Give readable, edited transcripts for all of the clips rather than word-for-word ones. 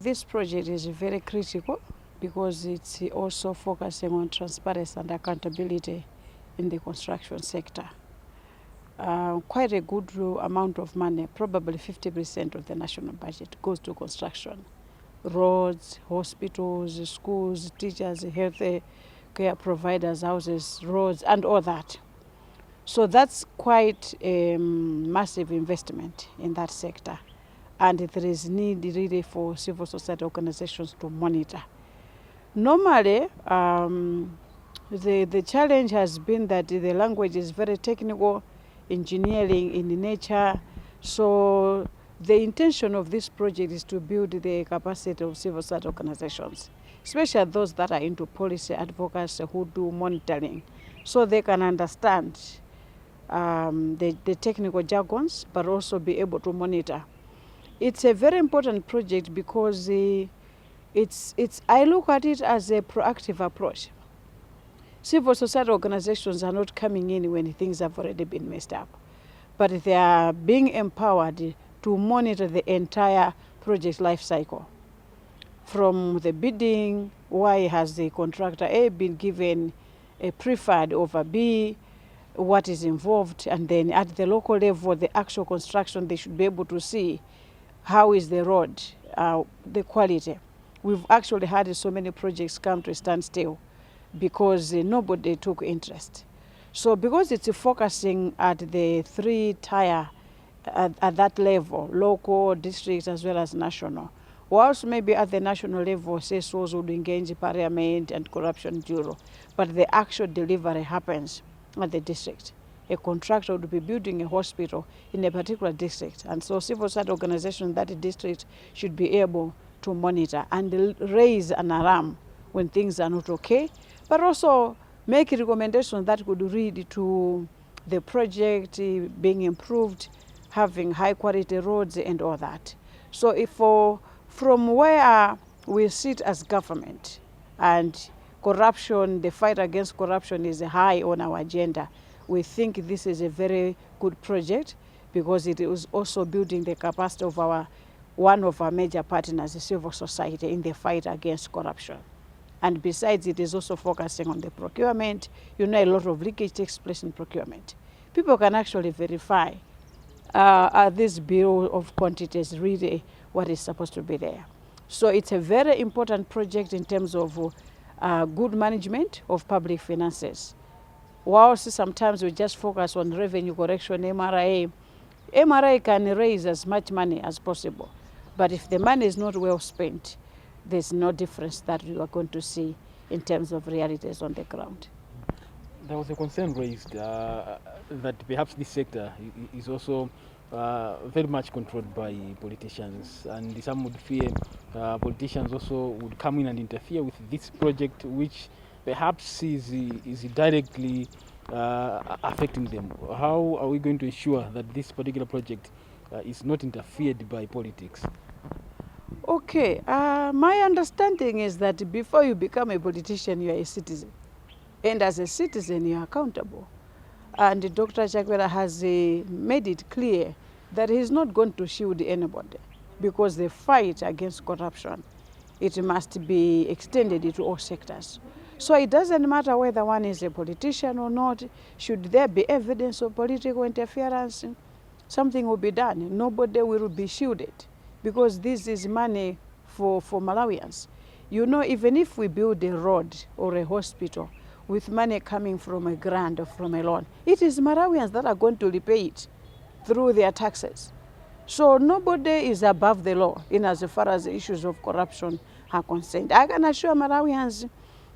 this project is very critical because it's also focusing on transparency and accountability in the construction sector. Quite a good amount of money, probably 50% of the national budget goes to construction. Roads, hospitals, schools, teachers, health care providers, houses, roads, and all that. So that's quite a massive investment in that sector. And there is need really for civil society organizations to monitor. Normally, the challenge has been that the language is very technical, engineering in nature. So the intention of this project is to build the capacity of civil society organizations, especially those that are into policy advocacy who do monitoring, so they can understand the technical jargons, but also be able to monitor. It's a very important project because I look at it as a proactive approach. Civil society organizations are not coming in when things have already been messed up, but they are being empowered to monitor the entire project life cycle. From the bidding, why has the contractor A been given a preferred over B, what is involved, and then at the local level, the actual construction, they should be able to see how is the road, the quality. We've actually had so many projects come to a standstill because nobody took interest. So because it's focusing at the three tier at that level, local, district, as well as national, whilst maybe at the national level, CSOs would engage Parliament and Corruption Bureau, but the actual delivery happens at the district. A contractor would be building a hospital in a particular district, and so civil society organizations in that district should be able to monitor and raise an alarm when things are not okay, but also make recommendations that could lead to the project being improved, having high quality roads and all that. So if from where we sit as government, and corruption, the fight against corruption is high on our agenda, we think this is a very good project because it is also building the capacity of one of our major partners, the civil society, in the fight against corruption. And besides, it is also focusing on the procurement. You know, a lot of leakage takes place in procurement. People can actually verify are this bill of quantities really what is supposed to be there. So it's a very important project in terms of good management of public finances. Whilst sometimes we just focus on revenue correction, MRA can raise as much money as possible. But if the money is not well spent, there's no difference that you are going to see in terms of realities on the ground. There was a concern raised that perhaps this sector is also very much controlled by politicians, and some would fear politicians also would come in and interfere with this project, which perhaps is directly affecting them. How are we going to ensure that this particular project is not interfered by politics? Okay, my understanding is that before you become a politician, you are a citizen. And as a citizen, you are accountable. And Dr. Chakwera has made it clear that he's not going to shield anybody, because the fight against corruption, it must be extended to all sectors. So it doesn't matter whether one is a politician or not. Should there be evidence of political interference, something will be done. Nobody will be shielded, because this is money for Malawians. You know, even if we build a road or a hospital with money coming from a grant or from a loan, it is Malawians that are going to repay it through their taxes. So nobody is above the law in as far as issues of corruption are concerned. I can assure Malawians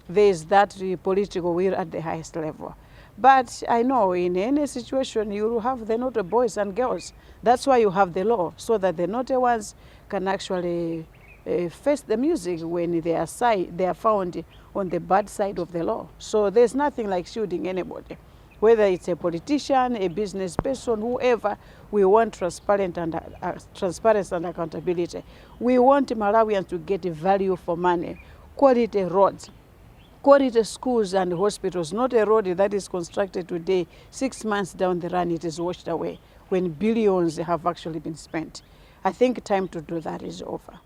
there is that political will at the highest level. But I know in any situation you will have the naughty boys and girls. That's why you have the law, so that the naughty ones can actually face the music when they are found on the bad side of the law. So there's nothing like shielding anybody. Whether it's a politician, a business person, whoever, we want transparency and accountability. We want Malawians to get value for money, quality roads, quality schools and hospitals, not a road that is constructed today, 6 months down the run, it is washed away when billions have actually been spent. I think time to do that is over.